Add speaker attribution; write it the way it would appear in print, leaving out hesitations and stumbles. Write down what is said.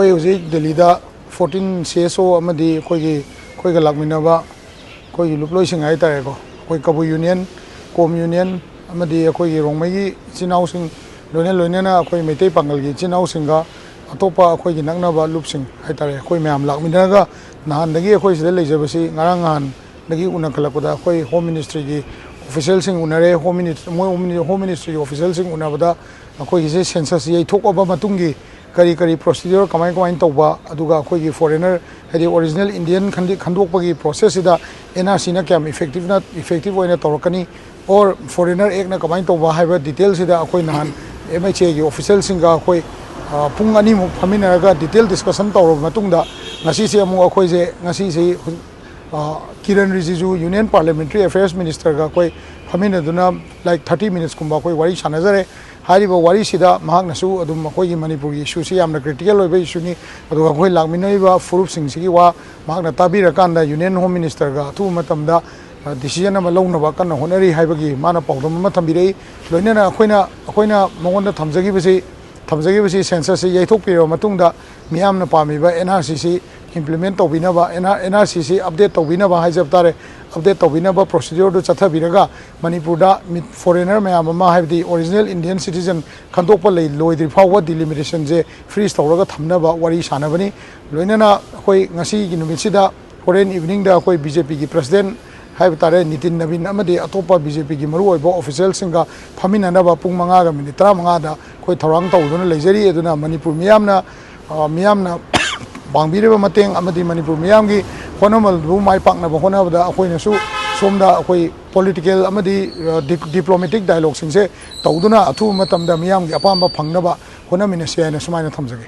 Speaker 1: ꯑꯩꯈꯣꯏ ꯍꯧꯖꯤꯛ ꯗꯦꯜꯂꯤꯗ 14 CSO ꯑꯃꯗꯤ ꯑꯩꯈꯣꯏꯒ ꯂꯥꯛꯃꯤꯟꯅꯕ ꯑꯩꯈꯣꯏꯒꯤ ꯂꯨꯞꯂꯣꯏꯁꯤꯡ ꯍꯥꯏꯇꯥꯔꯦꯀꯣ ꯑꯩꯈꯣꯏ ꯀꯕꯨ ꯌꯨꯅꯤꯌꯟ ꯀꯣꯝ ꯌꯨꯅꯤꯌꯟ ꯑꯃꯗꯤ ꯑꯩꯈꯣꯏꯒꯤ ꯔꯣꯡꯃꯩꯒꯤ ꯏꯆꯤꯟꯅꯥꯎꯁꯤꯡ ꯂꯣꯏꯅꯅ ꯑꯩꯈꯣꯏ ꯃꯩꯇꯩ ꯄꯥꯡꯒꯜꯒꯤ ꯏꯆꯤꯟꯅꯥꯎꯁꯤꯡꯒ ꯑꯇꯣꯞꯄ ꯑꯩꯈꯣꯏꯒꯤ ꯅꯛꯅꯕ ꯂꯨꯞꯁꯤꯡ ꯍꯥꯏꯇꯥꯔꯦ ꯑꯩꯈꯣꯏ ꯃꯌꯥꯝ ꯂꯥꯛꯃꯤꯟꯅꯔꯒ ꯅꯍꯥꯟꯗꯒꯤ ꯑꯩꯈꯣꯏ ꯁꯤꯗ ꯂꯩꯖꯕꯁꯤ ꯉꯔꯥꯡ ꯅꯍꯥꯟꯗꯒꯤ ꯎꯅꯈꯠꯂꯛꯄꯗ ꯑꯩꯈꯣꯏ ꯍꯣꯝ ꯃꯤꯅꯤꯁꯇ꯭ꯔꯤꯒꯤ ꯑꯣꯐꯤꯁꯤꯌꯦꯜꯁꯤꯡ ꯎꯅꯔꯦ ꯍꯣꯝ ꯃꯤꯅꯤꯁꯇ꯭ꯔꯤꯒꯤ ꯑꯣꯐꯤꯁꯤꯌꯦꯜꯁꯤꯡ ꯎꯅꯕꯗ ꯑꯩꯈꯣꯏꯒꯤꯁꯦ ꯁꯦꯟꯁꯁ ꯌꯩꯊꯣꯛꯑꯕ ꯃꯇꯨꯡꯒꯤ ꯀꯔꯤ ꯄ꯭ꯔꯣꯁꯤꯗ꯭ꯌꯨꯔ ꯀꯃꯥꯏꯅ ꯇꯧꯕ ꯑꯗꯨꯒ ꯑꯩꯈꯣꯏꯒꯤ ꯐꯣꯔꯦꯅꯔ ꯍꯥꯏꯗꯤ ꯑꯣꯔꯤꯖꯤꯅꯦꯜ ꯏꯟꯗꯤꯌꯟ ꯈꯟꯗꯣꯛꯄꯒꯤ ꯄ꯭ꯔꯣꯁꯦꯁꯁꯤꯗ NRCꯅ ꯀꯌꯥꯝ ꯏꯐꯦꯛꯇꯤꯚ ꯑꯣꯏꯅ ꯇꯧꯔꯛꯀꯅꯤ ꯑꯣꯔ ꯐꯣꯔꯦꯅꯔ ꯑꯦꯛꯅ ꯀꯃꯥꯏꯅ ꯇꯧꯕ ꯍꯥꯏꯕ ꯗꯤꯇꯦꯜꯁꯤꯗ ꯑꯩꯈꯣꯏ ꯅꯍꯥꯟ MHAꯒꯤ ꯑꯣꯐꯤꯁꯤꯌꯦꯜꯁꯤꯡꯒ ꯑꯩꯈꯣꯏ ꯄꯨꯡ ꯑꯅꯤꯃꯨꯛ ꯐꯝꯃꯤꯟꯅꯔꯒ ꯗꯤꯇꯦꯜ ꯗꯤꯁꯀꯁꯟ ꯇꯧꯔꯕ ꯃꯇꯨꯡꯗ ꯉꯁꯤꯁꯦ ꯑꯃꯨꯛ ꯑꯩꯈꯣꯏꯁꯦ ꯉꯁꯤꯁꯤ Kiren Rijiju Union Parliamentary Affairs Ministerga ꯑꯩꯈꯣꯏ ꯐꯝꯃꯤꯟꯅꯗꯨꯅ like 30 minutes ꯀꯨꯝꯕ ꯑꯩꯈꯣꯏ ꯋꯥꯔꯤ ꯁꯥꯟꯅꯖꯔꯦ ꯍꯥꯏꯔꯤꯕ ꯋꯥꯔꯤꯁꯤꯗ ꯃꯍꯥꯛꯅꯁꯨ ꯑꯗꯨꯝ ꯑꯩꯈꯣꯏꯒꯤ ꯃꯅꯤꯄꯨꯔꯒꯤ ꯏꯁꯨꯁꯤ ꯌꯥꯝꯅ ꯀ꯭ꯔꯤꯇꯤꯀꯦꯜ ꯑꯣꯏꯕ ꯏꯁꯨꯅꯤ ꯑꯗꯨꯒ ꯑꯩꯈꯣꯏ ꯂꯥꯛꯃꯤꯟꯅꯔꯤꯕ ꯐꯨꯔꯨꯞꯁꯤꯡꯁꯤꯒꯤ ꯋꯥ ꯃꯍꯥꯛꯅ ꯇꯥꯕꯤꯔꯀꯥꯟꯗ ꯌꯨꯅꯤꯌꯟ ꯍꯣꯝ ꯃꯤꯅꯤꯁꯇꯔꯒ ꯑꯊꯨꯕ ꯃꯇꯝꯗ ꯗꯤꯁꯤꯖꯟ ꯑꯃ ꯂꯧꯅꯕ ꯀꯟꯅ ꯍꯣꯠꯅꯔꯤ ꯍꯥꯏꯕꯒꯤ ꯃꯥꯅ ꯄꯥꯎꯗꯝ ꯑꯃ ꯊꯝꯕꯤꯔꯛꯏ ꯂꯣꯏꯅꯅ ꯑꯩꯈꯣꯏꯅ ꯃꯉꯣꯟꯗ ꯊꯝꯖꯈꯤꯕꯁꯤ ꯁꯦꯟꯁꯁꯁꯤ ꯌꯩꯊꯣꯛꯄꯤꯔꯕ ꯃꯇꯨꯡꯗ ꯃꯤꯌꯥꯝꯅ ꯄꯥꯝꯃꯤꯕ NRCꯁꯤ implement ꯇꯧꯕꯤꯅꯕ NRCꯁꯤ update ꯇꯧꯕꯤꯅꯕ ꯍꯥꯏꯖꯕ ꯇꯥꯔꯦ update ꯇꯧꯕꯤꯅꯕ procedure ꯆꯠꯊꯕꯤꯔꯒ ꯃꯅꯤꯄꯨꯔꯗ foreigner ꯃꯌꯥꯝ ꯑꯃ ꯍꯥꯏꯕꯗꯤ original Indian citizen ꯈꯟꯗꯣꯛꯄ ꯂꯣꯏꯗ꯭ꯔꯤ ꯐꯥꯎꯕ delimitation freeze ꯇꯧꯔꯒ ꯊꯝꯅꯕ ꯋꯥꯔꯤ ꯁꯥꯟꯅꯕꯅꯤ ꯂꯣꯏꯅꯅ ꯑꯩꯈꯣꯏ ꯉꯁꯤꯒꯤ ꯅꯨꯃꯤꯠꯁꯤꯗ ꯍꯣꯔꯦꯟ ꯏꯚꯤꯅꯤꯡꯗ ꯑꯩꯈꯣꯏ BJPꯒꯤ president ꯍꯥꯏꯕ ꯇꯥꯔꯦ ꯅꯤꯇꯤꯟ ꯅꯕꯤꯟ ꯑꯃꯗꯤ ꯑꯇꯣꯞꯄ BJPꯒꯤ ꯃꯔꯨꯑꯣꯏꯕ ꯑꯣꯐꯤꯁꯤꯌꯦꯜꯁꯤꯡꯒ ꯐꯝꯃꯤꯟꯅꯅꯕ ꯄꯨꯡ 5:35ꯗ ꯑꯩꯈꯣꯏ ꯊꯧꯔꯥꯡ ꯇꯧꯗꯨꯅ ꯂꯩꯖꯔꯤ ꯑꯗꯨꯅ ꯃꯅꯤꯄꯨꯔ ꯃꯤꯌꯥꯝꯅ ꯄꯥꯡꯕꯤꯔꯤꯕ ꯃꯇꯦꯡ ꯑꯃꯗꯤ ꯃꯅꯤꯄꯨꯔ ꯃꯤꯌꯥꯝꯒꯤ ꯍꯣꯠꯅꯃꯜꯕꯨ ꯃꯥꯏ ꯄꯥꯛꯅꯕ ꯍꯣꯠꯅꯕꯗ ꯑꯩꯈꯣꯏꯅꯁꯨ ꯁꯣꯝꯗ ꯑꯩꯈꯣꯏ ꯄꯣꯂꯤꯇꯤꯀꯦꯜ ꯑꯃꯗꯤ ꯗꯤꯄ꯭ꯂꯣꯃꯦꯇꯤꯛ ꯗꯥꯏꯂꯣꯒꯁꯤꯡꯁꯦ ꯇꯧꯗꯨꯅ ꯑꯊꯨꯕ ꯃꯇꯝꯗ ꯃꯤꯌꯥꯝꯒꯤ ꯑꯄꯥꯝꯕ ꯐꯪꯅꯕ ꯍꯣꯠꯅꯃꯤꯟꯅꯁꯤ ꯍꯥꯏꯅ ꯁꯨꯃꯥꯏꯅ ꯊꯝꯖꯒꯦ